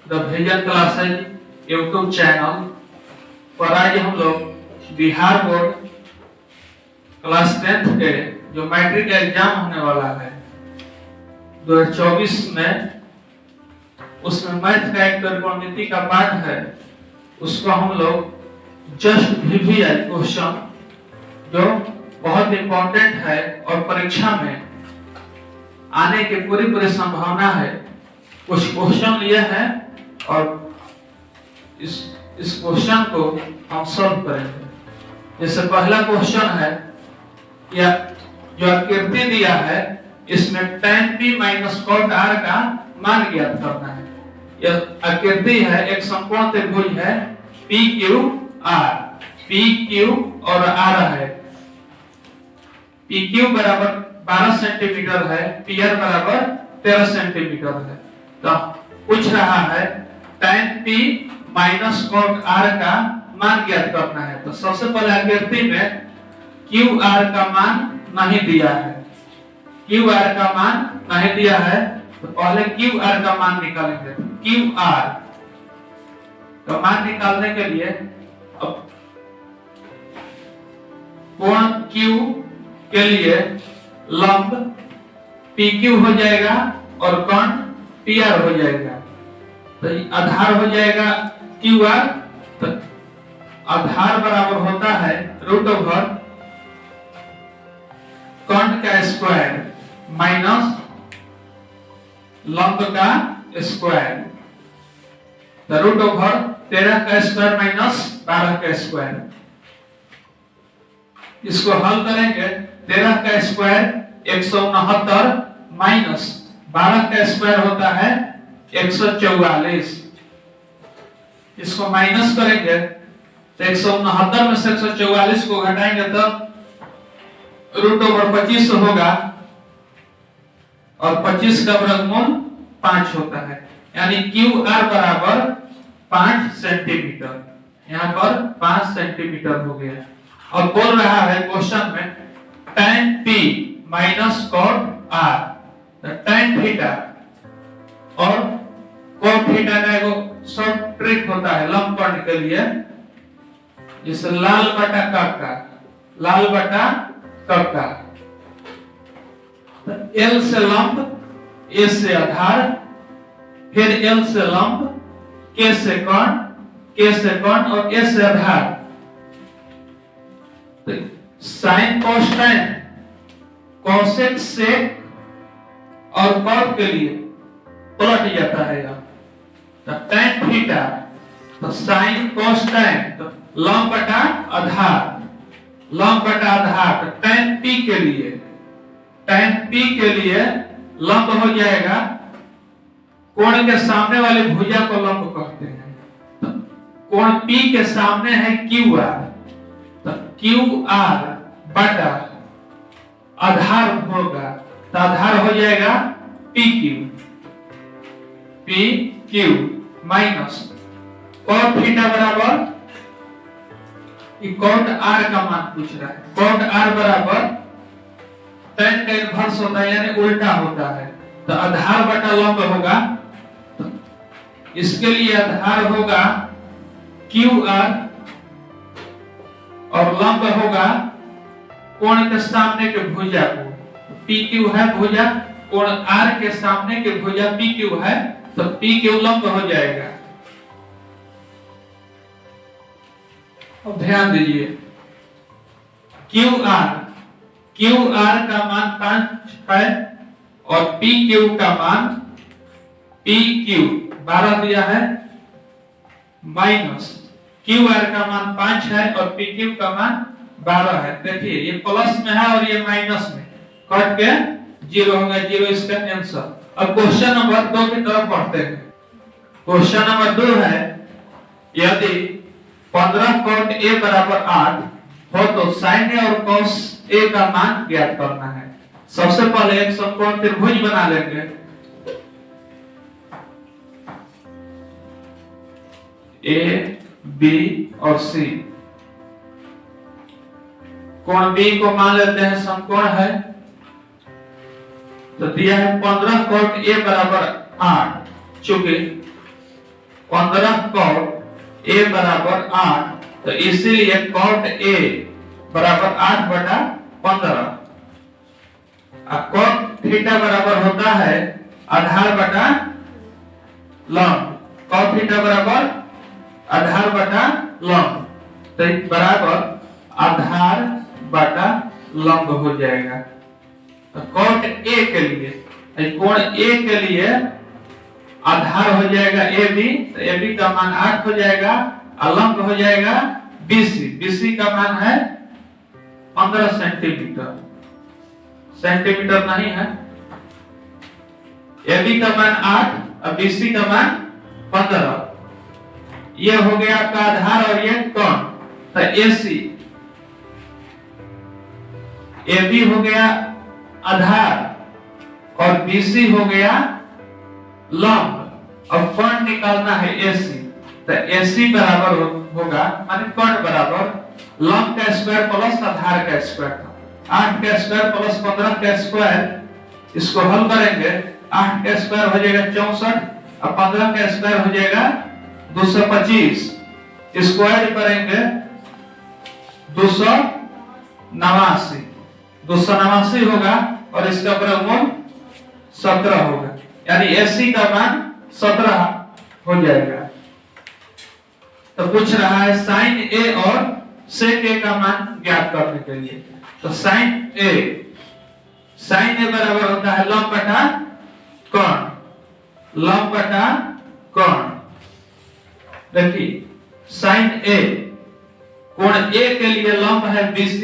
The vision classes YouTube channel पर आज हम लोग बिहार बोर्ड क्लास 10th के जो मैट्रिक एग्जाम होने वाला है 2024 में, उसमें मैथ का एक त्रिकोणमिति का पाठ है। उसको हम लोग जस्ट वीवीआई क्वेश्चन जो बहुत इंपॉर्टेंट है और परीक्षा में आने की पूरी संभावना है, कुछ क्वेश्चन लिए हैं और इस क्वेश्चन को हम सॉल्व करेंगे। जैसे पहला क्वेश्चन है, या जो आकृति दिया है इसमें tan p minus cot r का मान ज्ञात करना है। यह आकृति है, एक समकोण त्रिभुज है PQ और R है। PQ बराबर 12 सेंटीमीटर है, PR बराबर 13 सेंटीमीटर है। तो पूछ रहा है tan p minus cot r का मान ज्ञात करना है। तो सबसे पहले आकृति में QR का मान नहीं दिया है, QR का मान नहीं दिया है, तो पहले QR का मान निकालेंगे। QR का मान निकालने के लिए अब कोण Q के लिए लंब PQ हो जाएगा और कोण PR हो जाएगा। तो आधार हो जाएगा QR। तो आधार बराबर होता है रूट ओवर कोण का स्क्वायर माइनस लंब का स्क्वायर। तो रूट ओवर 13 का स्क्वायर माइनस 12 का स्क्वायर। इसको हल करेंगे। 13 का स्क्वायर 169 माइनस 12 का स्क्वायर होता है 144। इसको माइनस करेंगे तो 169 में से 144 को घटाएंगे तो रूट ओवर 25 होगा और 25 का वर्गमूल 5 होता है, यानी QR बराबर 5 सेंटीमीटर। यहाँ पर 5 सेंटीमीटर हो गया। और बोल रहा है क्वेश्चन में tan p minus cot r, tan theta और cot थीटा का एक शॉर्ट ट्रिक होता है लंब कोण के लिए, जिसे लाल बटा कक्का। L से लंब, A से आधार, फिर L से लंब, K से कोण और A से आधार। साइन कोसाइन कोसेक सेक और कॉट के लिए पलट जाता है यहाँ। तो tan थीटा तो साइन कोसाइन तो लंब बटा आधार, तो tan p के लिए लंब हो जाएगा, कोण के सामने वाले भुजा को लंब कहते हैं। तो कोण P के सामने है QR, तो QR बटा आधार होगा, तो आधार हो जाएगा PQ माइनस cot थीटा बराबर cot R का मान पूछ रहा है। cot R बराबर tan का इन्वर्स होता है, यानी उल्टा होता है। तो आधार बटा लंब होगा, तो इसके लिए आधार होगा QR और लंब होगा कोण के सामने के भुजा को। PQ है भुजा, कोण R के सामने के भुजा PQ है, तो PQ लंब हो जाएगा। अब ध्यान दीजिए, QR का मान 5 है और PQ का मान PQ 12 दिया है माइनस QR का मान 5 है और PQ का मान 12 है। देखिए ये प्लस में है और ये माइनस में, कट के 0 होगा, 0 इसका आंसर। अब क्वेश्चन नंबर 2 की तरफ बढ़ते हैं। क्वेश्चन नंबर 2 है, यदि 15 cot A बराबर 8 हो तो sin A और cos A का मान ज्ञात करना है। सबसे पहले एक समकोण त्रिभुज बना लेंगे। A, B और C। कोण B को मान लेते हैं समकोण है, तो दिया है 15 cot A बराबर 8। चूंकि 15 cot a बराबर 8, तो इसीलिए cot a बराबर 8/15। अब cot थीटा बराबर होता है आधार बटा लंब। cot थीटा बराबर आधार बटा लंब, तो बराबर आधार बटा लंब हो जाएगा। तो cot a के लिए, कोण a के लिए आधार हो जाएगा AB, तो AB का मान 8 हो जाएगा, लंब हो जाएगा BC। BC का मान है 15 सेंटीमीटर, सेंटीमीटर नहीं है। AB का मान 8 और BC का मान 15। ये हो गया आपका आधार और ये कोण। तो AC, AB हो गया आधार और BC हो गया लंब। अब कोण निकालना है AC, तो AC बराबर होगा माने कोण बराबर लंब का स्क्वायर प्लस आधार का स्क्वायर। 8 का स्क्वायर प्लस 15 का स्क्वायर, इसको हल करेंगे 8 का स्क्वायर हो जाएगा 64 और 15 का स्क्वायर हो जाएगा 225। स्क्वायर करेंगे 289 होगा और इसका वर्गमूल 17 होगा, यानी AC का मान 17 हो जाएगा। तो पूछ रहा है sin A और sec A का मान ज्ञात करने के लिए। तो sin A बराबर होता है लंब बटा कोण, लंब बटा कोण। देखिए sin A, कोण A के लिए लंब है BC,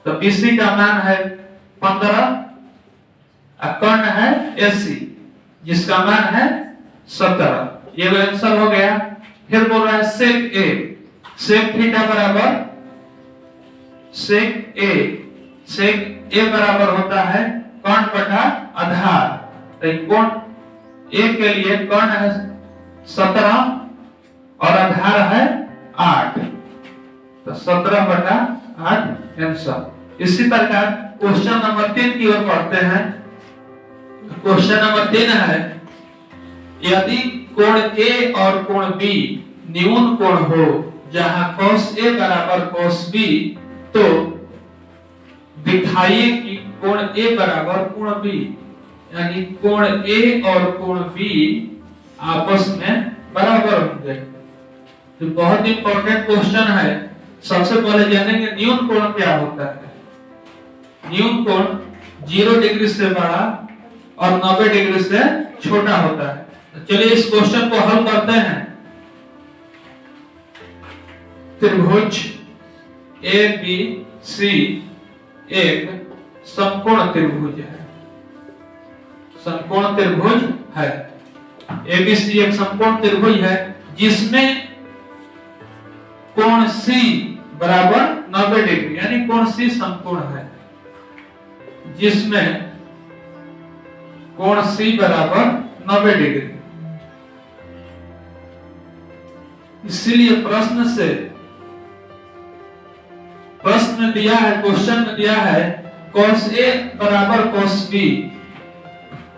तो BC का मान है 15 और कोण है AC जिसका मान है 17। ये आंसर हो गया। फिर बोल रहा है sec A, sec थीटा बराबर sec A बराबर होता है कोण बटा आधार। तो कोण A के लिए कोण है 17 और आधार है 8, तो 17/8 आंसर। इसी प्रकार क्वेश्चन नंबर 3 की ओर पढ़ते हैं। क्वेश्चन नंबर 3 है, यदि कोण A और कोण B न्यून कोण हो जहां cos A बराबर cos B, तो दिखाइए कि कोण A बराबर कोण B, यानी कोण A और कोण B आपस में बराबर होंगे। तो बहुत इंपॉर्टेंट क्वेश्चन है। सबसे पहले जानेंगे न्यून कोण क्या होता है। न्यून कोण 0 डिग्री से बड़ा और 90 डिग्री से छोटा होता है। तो चलिए इस क्वेश्चन को हल करते हैं। त्रिभुज ABC एक समकोण त्रिभुज है, समकोण त्रिभुज है। ABC एक समकोण त्रिभुज है जिसमें कोण C बराबर 90 डिग्री, यानी कोण C समकोण है, जिसमें कोण C बराबर 90 डिग्री। इसीलिए प्रश्न में दिया है, क्वेश्चन में दिया है cos A बराबर cos B,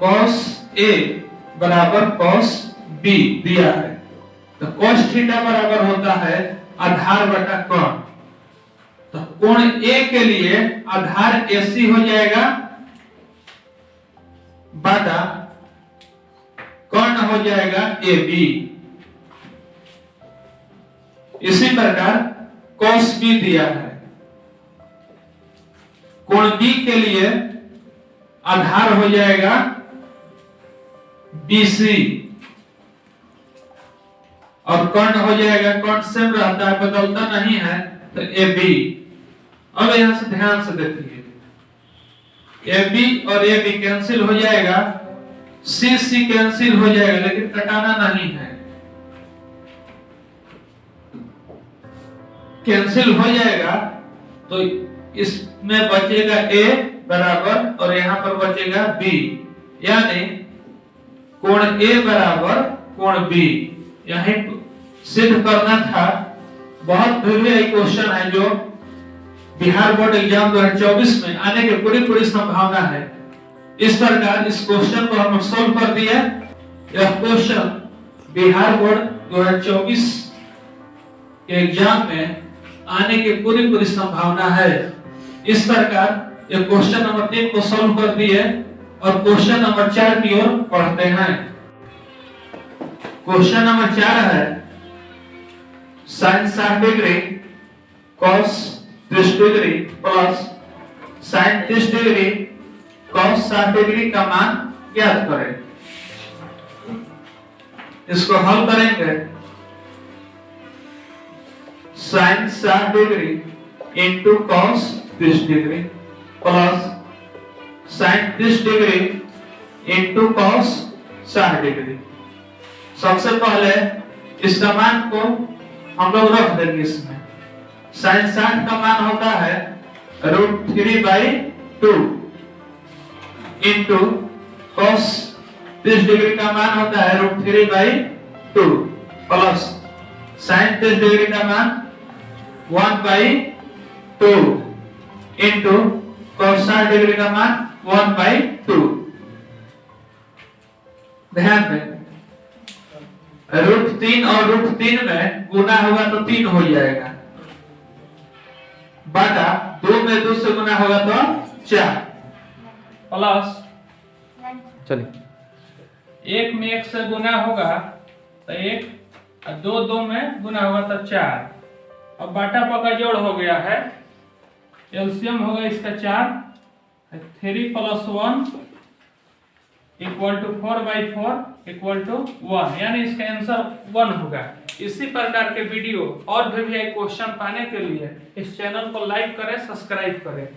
cos A बराबर cos B दिया है। तो cos थीटा बराबर होता है आधार बटा कोण। तो कोण A के लिए आधार AC हो जाएगा बटा कोण हो जाएगा AB। इसी प्रकार cos B दिया है, कोण B के लिए आधार हो जाएगा BC और कोण हो जाएगा, कोण सेम रहता है, बदलता नहीं है, तो AB। अब यहां से ध्यान से देखिए, AB और AB कैंसिल हो जाएगा, CC कैंसिल हो जाएगा, लेकिन कटाना नहीं है, कैंसिल हो जाएगा। तो इसमें बचेगा A बराबर और यहां पर बचेगा B, यानी कोण A बराबर कोण B। यही सिद्ध करना था। बहुत भिन्न क्वेश्चन है जो बिहार बोर्ड एग्जाम 2024 में आने की पूरी संभावना है। इस प्रकार इस क्वेश्चन को हम सोल्व कर दिया। यह क्वेश्चन बिहार बोर्ड 2024 के एग्जाम में आने की पूरी संभावना है। इस प्रकार ये क्वेश्चन नंबर 3 को सॉल्व कर दिए और क्वेश्चन नंबर 4 की ओर पढ़ते हैं। क्वेश्चन नंबर 4 है sin 60 degree cos 30 degree plus sin 30 degree cos 60 degree का मान ज्ञात करें। इसको हल करेंगे। sin 60 degree into cos 30 degree plus sin 30 degree into cos 60 degree. सबसे पहले इसका मान को हम लोग रख देंगे इसमें। sin 60 का मान होता है √3/2 इंटू cos 30 डिग्री का मान होता है √3/2 प्लस sin 30 डिग्री का मान 1/2 इंटू cos 60 डिग्री का मान 1/2। ध्यान दें √3 और √3 में गुना होगा तो 3 हो जाएगा, बटा 2 में 2 से गुना होगा तो 4 प्लस चलिए 1 में 1 से गुना होगा तो 1 और 2 में गुना होगा तो 4। अब बाटा पका जोड़ हो गया है, एलसीएम होगा इसका 4, 3 + 1 = 4/4 = 1, यानी इसका आंसर 1 होगा। इसी प्रकार के वीडियो और भी क्वेश्चन पाने के लिए इस चैनल को लाइक करें, सब्सक्राइब करें।